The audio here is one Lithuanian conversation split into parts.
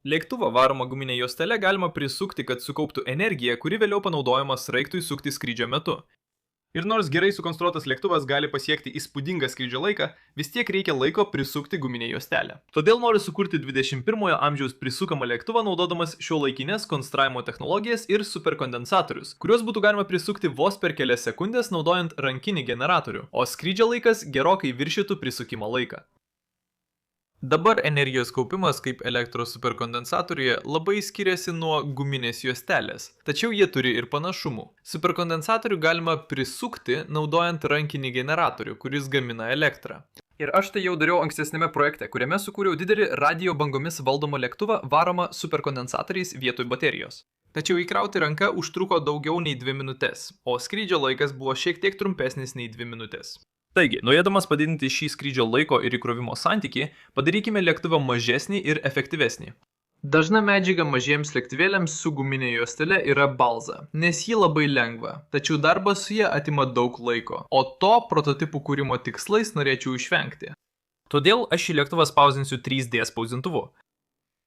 Lėktuvą varomą guminę juostelę galima prisukti, kad sukauptų energiją, kuri vėliau panaudojama sraigtui sukti skrydžio metu. Ir nors gerai sukonstruotas lėktuvas gali pasiekti įspūdingą skrydžio laiką, vis tiek reikia laiko prisukti guminę juostelę. Todėl noriu sukurti 21 amžiaus prisukamą lėktuvą naudodamas šiuolaikinės konstravimo technologijas ir superkondensatorius, kuriuos būtų galima prisukti vos per kelias sekundės naudojant rankinį generatorių, o skrydžio laikas gerokai viršytų prisukimo laiką. Dabar energijos kaupimas kaip elektros superkondensatoriuje labai skiriasi nuo guminės juostelės, tačiau jie turi ir panašumų. Superkondensatorių galima prisukti naudojant rankinį generatorių, kuris gamina elektrą. Ir aš tai jau dariau ankstesnėme projekte, kuriame sukūriau didelį radio bangomis valdomą lėktuvą varomą superkondensatoriais vietoj baterijos. Tačiau įkrauti ranką užtruko daugiau nei 2 minutės, o skrydžio laikas buvo šiek tiek trumpesnis nei 2 minutės. Taigi, norėdamas padidinti šį skrydžio laiko ir įkrovimo santykį, padarykime lėktuvą mažesnį ir efektyvesnį. Dažna medžiaga mažiems lėktuvėliams su guminė juostele yra balza, nes ji labai lengva, tačiau darbas su ja atima daug laiko, o to prototipų kūrimo tikslais norėčiau išvengti. Todėl aš šį lėktuvą spausdinsiu 3D spausdintuvu.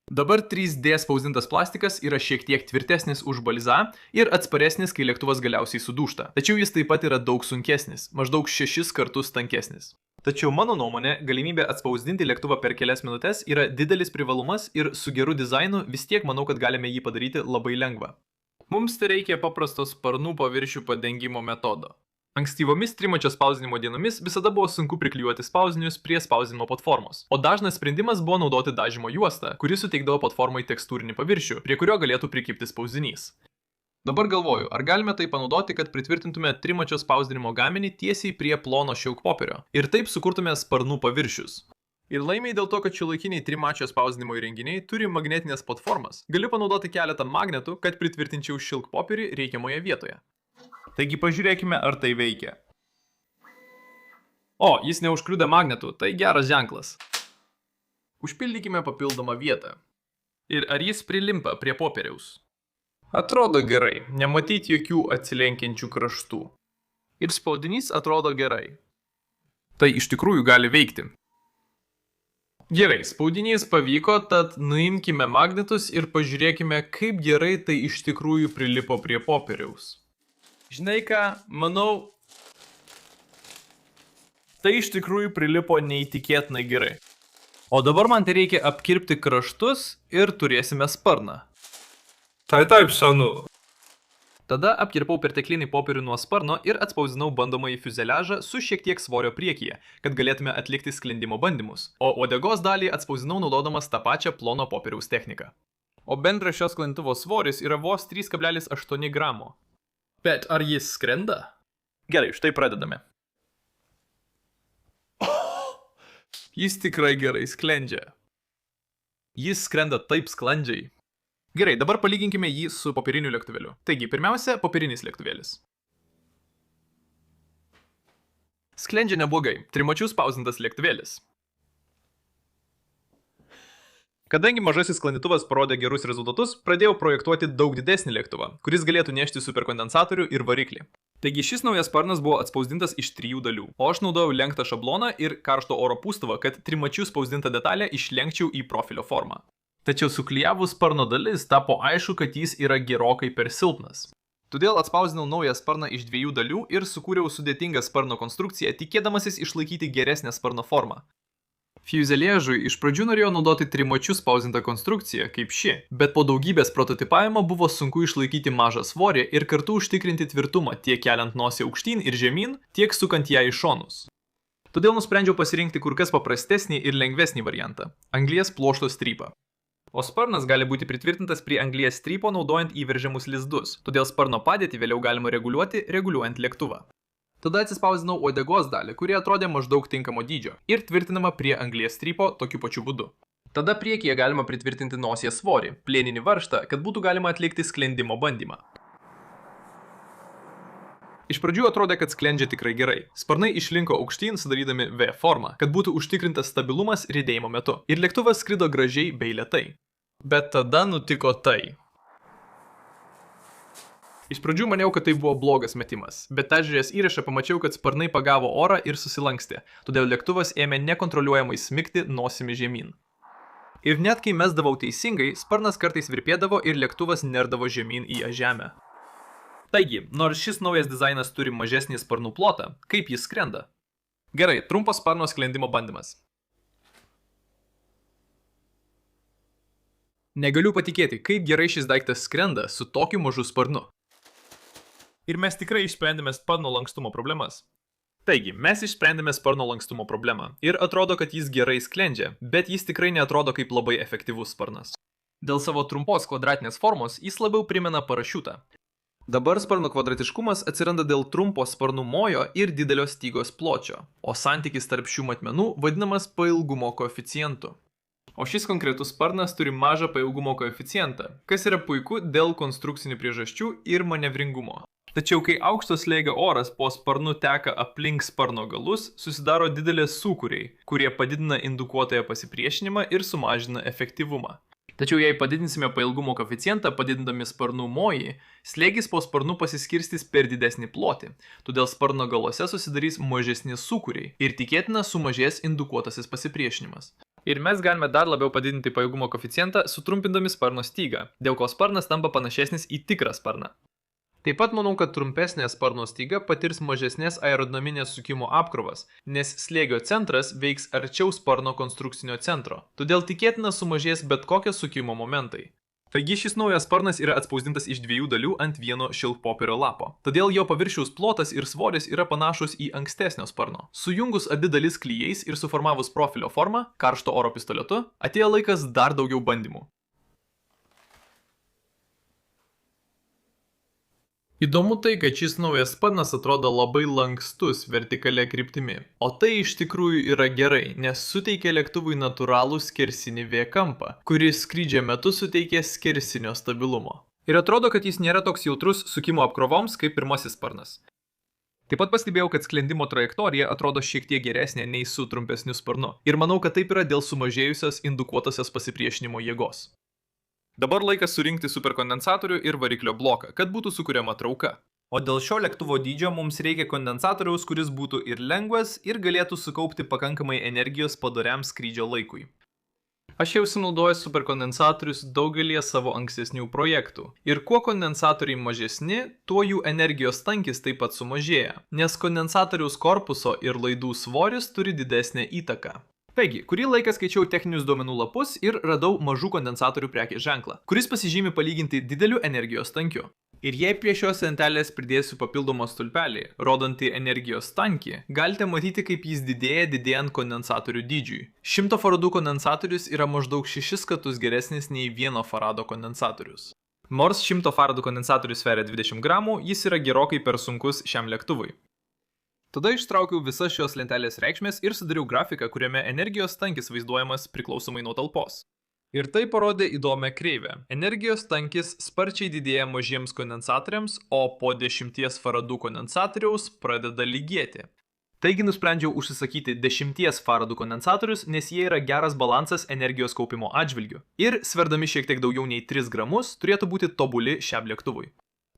Dabar 3D spausdintas plastikas yra šiek tiek tvirtesnis už balzą ir atsparesnis, kai lėktuvas galiausiai sudūžta. Tačiau jis taip pat yra daug sunkesnis, maždaug 6 kartus tankesnis. Tačiau mano nuomonė, galimybė atspausdinti lėktuvą per kelias minutės yra didelis privalumas ir su geru dizainu vis tiek manau, kad galime jį padaryti labai lengva. Mums tai reikia paprasto sparnų paviršių padengimo metodo. Ankstyvomis trimačio spausdinimo dienomis visada buvo sunku priklijuoti spausdinius prie spausdinimo platformos, o dažnas sprendimas buvo naudoti dažymo juostą, kuri suteikdavo platformai tekstūrinį paviršių, prie kurio galėtų prikibti spausdinys. Dabar galvoju, ar galime tai panaudoti, kad pritvirtintume trimačio spausdinimo gaminį tiesiai prie plono šilkpopierio ir taip sukurtume sparnų paviršius. Ir laimiai dėl to, kad šiuolaikiniai trimačio spausdinimo įrenginiai turi magnetinės platformas, galiu panaudoti keletą magnetų, kad pritvirtinčiau šilkpopierį reikiamoje vietoje. Taigi pažiūrėkime, ar tai veikia. O, jis neužkliudė magnetų, tai geras ženklas. Užpildykime papildomą vietą. Ir ar jis prilimpa prie popieriaus? Atrodo gerai, nematyti jokių atsilenkiančių kraštų. Ir spaudinys atrodo gerai. Tai iš tikrųjų gali veikti. Gerai, spaudinys pavyko, tad nuimkime magnetus ir pažiūrėkime, kaip gerai tai iš tikrųjų prilipo prie popieriaus. Žinai ką, manau, tai iš tikrųjų prilipo neįtikėtinai gerai. O dabar man tai reikia apkirpti kraštus ir turėsime sparną. Tai taip, senu. Tada apkirpau perteklinį popierių nuo sparno ir atspausdinau bandomąjį fiuzeliažą su šiek tiek svorio priekyje, kad galėtume atlikti sklendimo bandymus, o uodegos dalį atspausdinau naudodamas tą pačią plono popieriaus techniką. O bendras šios sklandytuvo svoris yra vos 3,8 gramo. Bet ar jis skrenda? Gerai, štai pradedame. Jis tikrai gerai sklendžia. Jis skrenda taip sklandžiai. Gerai, dabar palyginkime jį su popieriniu lėktuvėliu. Taigi, pirmiausia, popierinis lėktuvėlis. Sklendžia neblogai, trimačių spausdintas lėktuvėlis. Kadangi mažasis sklandytuvas parodė gerus rezultatus, pradėjau projektuoti daug didesnį lėktuvą, kuris galėtų nešti superkondensatorių ir variklį. Taigi šis naujas sparnas buvo atspausdintas iš 3 dalių, o aš naudojau lenktą šabloną ir karšto oro pūstuvą, kad trimačių spausdintą detalę išlenkčiau į profilio formą. Tačiau suklijavus sparno dalis tapo aišku, kad jis yra gerokai per silpnas. Todėl atspausdinau naują sparną iš 2 dalių ir sukūriau sudėtingą sparno konstrukciją, tikėdamasis išlaikyti geresnę sparno formą. Fiuzeliažui iš pradžių norėjau naudoti trimačių spausdintą konstrukciją, kaip ši, bet po daugybės prototipavimo buvo sunku išlaikyti mažą svorį ir kartu užtikrinti tvirtumą tiek keliant nosį aukštyn ir žemyn, tiek sukant ją į šonus. Todėl nusprendžiau pasirinkti kur kas paprastesnį ir lengvesnį variantą – anglies pluošto strypą. O sparnas gali būti pritvirtintas prie anglies strypo naudojant įveržiamus lizdus, todėl sparno padėtį vėliau galima reguliuojant lėktuvą. Tada atsispausdinau uodegos dalį, kuri atrodė maždaug tinkamo dydžio ir tvirtinama prie anglies strypo tokiu pačiu būdu. Tada priekyje galima pritvirtinti nosies svorį, plieninį varžtą, kad būtų galima atlikti sklendimo bandymą. Iš pradžių atrodė, kad sklendžia tikrai gerai. Sparnai išlinko aukštyn, sudarydami V formą, kad būtų užtikrintas stabilumas riedėjimo metu. Ir lėktuvas skrido gražiai bei lėtai. Bet tada nutiko tai. Iš pradžių maniau, kad tai buvo blogas metimas, bet peržiūrėjęs įrašą pamačiau, kad sparnai pagavo orą ir susilankstė, todėl lėktuvas ėmė nekontroliuojamai smigti nosimi žemyn. Ir net kai mesdavau teisingai, sparnas kartais virpėdavo ir lėktuvas nerdavo žemyn į žemę. Taigi, nors šis naujas dizainas turi mažesnį sparnų plotą, kaip jis skrenda? Gerai, trumpo sparno sklendimo bandymas. Negaliu patikėti, kaip gerai šis daiktas skrenda su tokiu mažu sparnu. Ir mes tikrai išsprendėme sparno lankstumo problemas. Taigi, mes išsprendėme sparno lankstumo problemą ir atrodo, kad jis gerai sklendžia, bet jis tikrai neatrodo kaip labai efektyvus sparnas. Dėl savo trumpos kvadratinės formos jis labiau primena parašiutą. Dabar sparno kvadratiškumas atsiranda dėl trumpo sparnų mojo ir didelio stygos pločio, o santykis tarp šių matmenų vadinamas pailgumo koeficientu. O šis konkretus sparnas turi mažą pailgumo koeficientą, kas yra puiku dėl konstrukcinių priežasčių ir manevringumo. Tačiau kai aukšto slėgio oras po sparnu teka aplink sparno galus, susidaro didelės sūkuriai, kurie padidina indukuotoją pasipriešinimą ir sumažina efektyvumą. Tačiau jei padidinsime pailgumo koeficientą padidindami sparnų mojį, slėgis po sparnu pasiskirstys per didesnį plotį, todėl sparno galuose susidarys mažesni sūkuriai ir tikėtina sumažės indukuotasis pasipriešinimas. Ir mes galime dar labiau padidinti pajėgumo koeficientą sutrumpindami sparno stygą, dėl ko sparnas tampa panašesnis į tikrą sparną. Taip pat manau, kad trumpesnė sparno styga patirs mažesnės aerodinaminės sukimo apkrovas, nes slėgio centras veiks arčiau sparno konstrukcinio centro, todėl tikėtina sumažės bet kokie sukimo momentai. Taigi šis naujas sparnas yra atspausdintas iš 2 dalių ant vieno šilkpopierio lapo, todėl jo paviršiaus plotas ir svoris yra panašus į ankstesnio sparno. Sujungus abi dalis klijais ir suformavus profilio formą, karšto oro pistoletu, atėjo laikas dar daugiau bandymų. Įdomu tai, kad šis naujas sparnas atrodo labai lankstus vertikalia kryptimi. O tai iš tikrųjų yra gerai, nes suteikia lėktuvui natūralų skersinį V kampą, kuris skrydžio metu suteikia skersinio stabilumo. Ir atrodo, kad jis nėra toks jautrus sukimo apkrovoms kaip pirmasis sparnas. Taip pat pastebėjau, kad sklendimo trajektorija atrodo šiek tiek geresnė nei su trumpesniu sparnu. Ir manau, kad taip yra dėl sumažėjusios indukuotosios pasipriešinimo jėgos. Dabar laikas surinkti superkondensatorių ir variklio bloką, kad būtų sukuriama trauka. O dėl šio lėktuvo dydžio mums reikia kondensatoriaus, kuris būtų ir lengvas, ir galėtų sukaupti pakankamai energijos padoriam skrydžio laikui. Aš jau sunaudoju superkondensatorius daugelį savo ankstesnių projektų. Ir kuo kondensatoriai mažesni, tuo jų energijos tankis taip pat sumažėja, nes kondensatoriaus korpuso ir laidų svoris turi didesnę įtaką. Taigi, kurį laiką skaičiau techninius duomenų lapus ir radau mažų kondensatorių prekės ženklą, kuris pasižymi palyginti dideliu energijos tankiu. Ir jei prie šios lentelės pridėsiu papildomą stulpelį, rodantį energijos tankį, galite matyti, kaip jis didėja didėjant kondensatorių dydžiui. 100 faradų kondensatorius yra maždaug 6 kartus geresnis nei 1 farado kondensatorius. Nors 100 faradų kondensatorius sveria 20 gramų, jis yra gerokai per sunkus šiam lėktuvui. Tada ištraukiau visas šios lentelės reikšmės ir sudariau grafiką, kuriame energijos tankis vaizduojamas priklausomai nuo talpos. Ir tai parodė įdomią kreivę. Energijos tankis sparčiai didėja mažiems kondensatoriams, o po 10 faradų kondensatoriaus pradeda lygėti. Taigi nusprendžiau užsisakyti 10 faradų kondensatorius, nes jie yra geras balansas energijos kaupimo atžvilgiu. Ir sverdami šiek tiek daugiau nei 3 gramus turėtų būti tobuli šiam lėktuvui.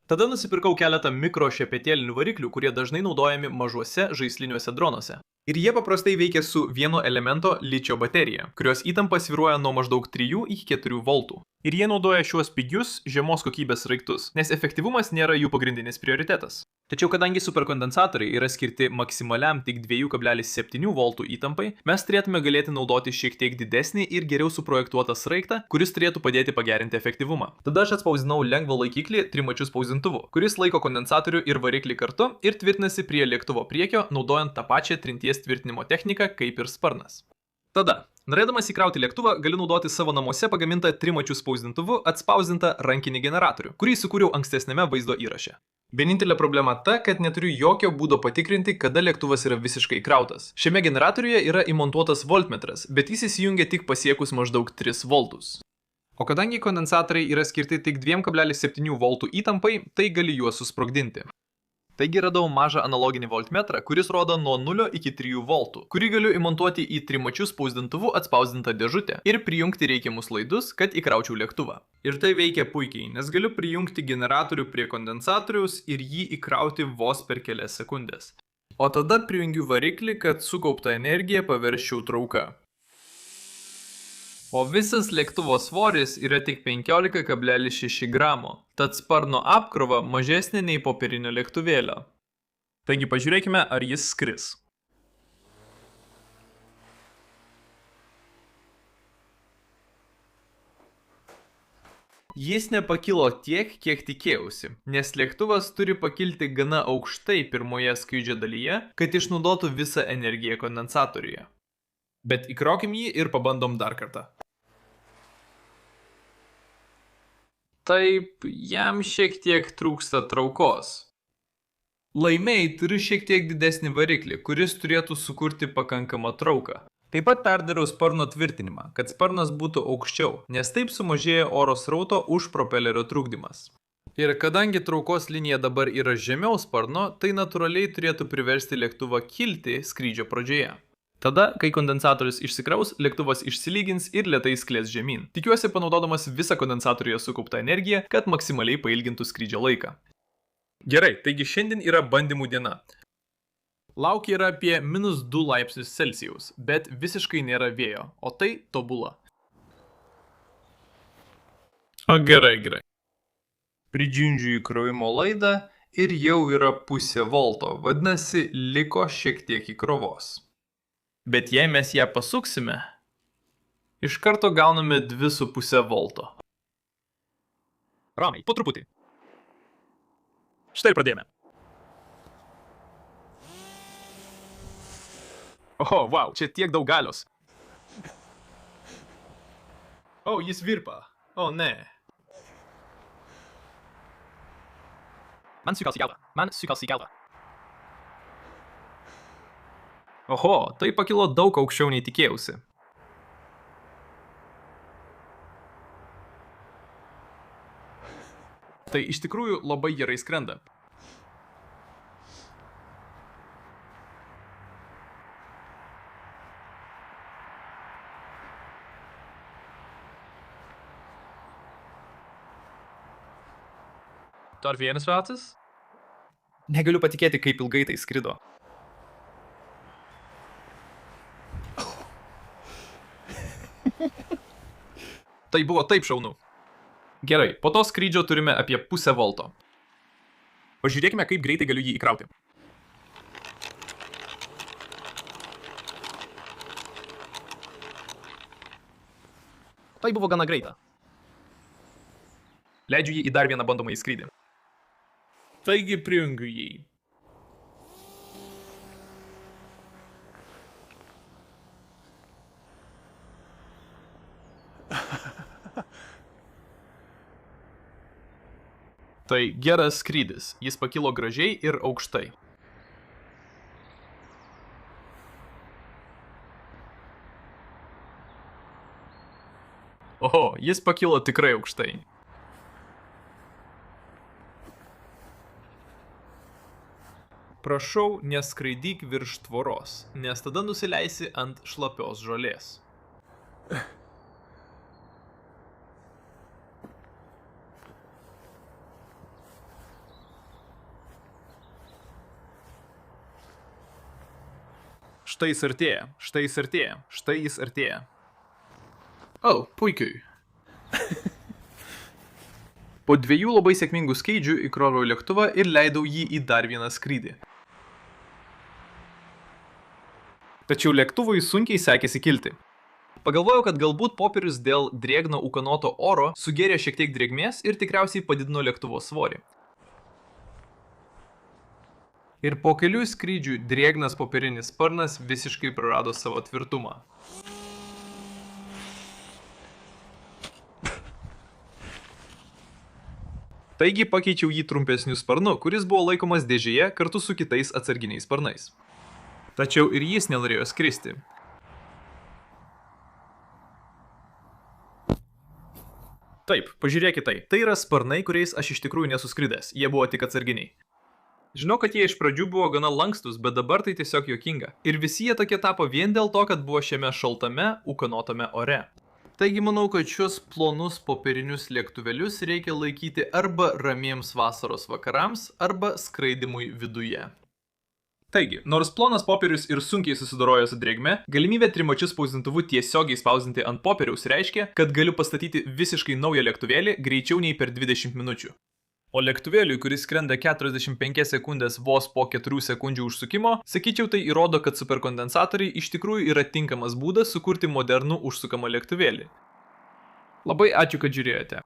Tada nusipirkau keletą mikro šepetėlinių variklių, kurie dažnai naudojami mažuose žaisliniuose dronuose. Ir jie paprastai veikia su vieno elemento ličio baterija, kurios įtampa svyruoja nuo maždaug 3 iki 4 voltų. Ir jie naudoja šiuos pigius, žemos kokybės sraigtus, nes efektyvumas nėra jų pagrindinis prioritetas. Tačiau kadangi superkondensatoriai yra skirti maksimaliam tik 2,7 voltų įtampai, mes turėtume galėti naudoti šiek tiek didesnį ir geriau suprojektuotą sraigtą, kuris turėtų padėti pagerinti efektyvumą. Tada aš atspausdinau lengvą laikiklį trimačiu spausdintuvu, kuris laiko kondensatorių ir variklį kartu ir tvirtinasi prie lėktuvo priekio, naudojant tą pačią trinties tvirtinimo techniką kaip ir sparnas. Tada, norėdamas įkrauti lėktuvą, galiu naudoti savo namuose pagamintą trimačiu spausdintuvu atspausdintą rankinį generatorių, kurį sukūriau ankstesniame vaizdo įraše. Vienintelė problema ta, kad neturiu jokio būdo patikrinti, kada lėktuvas yra visiškai įkrautas. Šiame generatoriuje yra įmontuotas voltmetras, bet jis įsijungia tik pasiekus maždaug 3 voltus. O kadangi kondensatoriai yra skirti tik 2,7 voltų įtampai, tai gali juos susprogdinti. Taigi radau mažą analoginį voltmetrą, kuris rodo nuo 0 iki 3 voltų, kurį galiu įmontuoti į trimačiu spausdintuvu atspausdintą dėžutę ir prijungti reikiamus laidus, kad įkraučiau lėktuvą. Ir tai veikia puikiai, nes galiu prijungti generatorių prie kondensatoriaus ir jį įkrauti vos per kelias sekundės. O tada prijungiu variklį, kad sukauptą energiją paversčiau trauka. O visas lėktuvo svoris yra tik 15,6 gramo, tad sparno apkrova mažesnė nei popierinio lėktuvėlio. Taigi pažiūrėkime, ar jis skris. Jis nepakilo tiek, kiek tikėjausi, nes lėktuvas turi pakilti gana aukštai pirmoje skrydžio dalyje, kad išnaudotų visą energiją kondensatoriuje. Bet įkraukim jį ir pabandom dar kartą. Taip, jam šiek tiek trūksta traukos. Laimiai turi šiek tiek didesnį variklį, kuris turėtų sukurti pakankamą trauką. Taip pat perdariau sparno tvirtinimą, kad sparnas būtų aukščiau, nes taip sumažėja oro srauto už propelerio trukdymas. Ir kadangi traukos linija dabar yra žemiau sparno, tai natūraliai turėtų priversti lėktuvą kilti skrydžio pradžioje. Tada, kai kondensatorius išsikraus, lėktuvas išsilygins ir lėtai sklies žemyn. Tikiuosi panaudodamas visą kondensatoriuje sukauptą energiją, kad maksimaliai pailgintų skrydžio laiką. Gerai, taigi šiandien yra bandymų diena. Laukia yra apie -2 laipsnius Celsijaus, bet visiškai nėra vėjo, o tai tobula. O gerai. Pridžiundžiu įkrovimo laidą ir jau yra 0,5 volto, vadinasi, liko šiek tiek įkrovos. Bet jei mes ją pasuksime, iš karto gauname 2,5 volto. Ramiai, po truputį. Štai ir pradėjome. Oho, wow, čia tiek daug galios. O, jis virpa. O, ne. Man sukals į galvą. Oho, tai pakilo daug aukščiau nei tikėjausi. Tai iš tikrųjų labai gerai skrenda. Dar vienas ratas? Negaliu patikėti, kaip ilgai tai skrido. Tai buvo taip šaunu. Gerai, po to skrydžio turime apie 0,5 volto. Pažiūrėkime, kaip greitai galiu jį įkrauti. Tai buvo gana greita. Leidžiu jį į dar vieną bandomąjį skrydį. Taigi prijungiu jį. Tai geras skrydis, jis pakilo gražiai ir aukštai. Oho, jis pakilo tikrai aukštai. Prašau, neskraidyk virš tvoros, nes tada nusileisi ant šlapios žolės. Štai jis artėja, štai jis artėja, štai jis artėja. O, puikiai. Po 2 labai sėkmingų skrydžių įkroviau lėktuvą ir leidau jį į dar vieną skrydį. Tačiau lėktuvui sunkiai sekėsi kilti. Pagalvojau, kad galbūt popierius dėl drėgno ūkanoto oro sugėrė šiek tiek drėgmės ir tikriausiai padidino lėktuvo svorį. Ir po kelių skrydžių drėgnas popierinis sparnas visiškai prarado savo tvirtumą. Taigi pakeičiau jį trumpesniu sparnu, kuris buvo laikomas dėžėje kartu su kitais atsarginiais sparnais. Tačiau ir jis nenorėjo skristi. Taip, pažiūrėkit tai. Tai yra sparnai, kuriais aš iš tikrųjų nesuskridęs, jie buvo tik atsarginiai. Žinau, kad jie iš pradžių buvo gana lankstus, bet dabar tai tiesiog juokinga. Ir visi jie tokie tapo vien dėl to, kad buvo šiame šaltame, ūkanotame ore. Taigi manau, kad šios plonus popierinius lėktuvėlius reikia laikyti arba ramiems vasaros vakarams, arba skraidimui viduje. Taigi, nors plonas popierius ir sunkiai susidoroja su drėgme, galimybė trimačiu spausdintuvu tiesiogiai spausdinti ant popieriaus reiškia, kad galiu pastatyti visiškai naują lėktuvėlį greičiau nei per 20 minučių. O lėktuvėliui, kuris skrenda 45 sekundės vos po 4 sekundžių užsukimo, sakyčiau, tai įrodo, kad superkondensatoriai iš tikrųjų yra tinkamas būdas sukurti modernų užsukamą lėktuvėlį. Labai ačiū, kad žiūrėjote.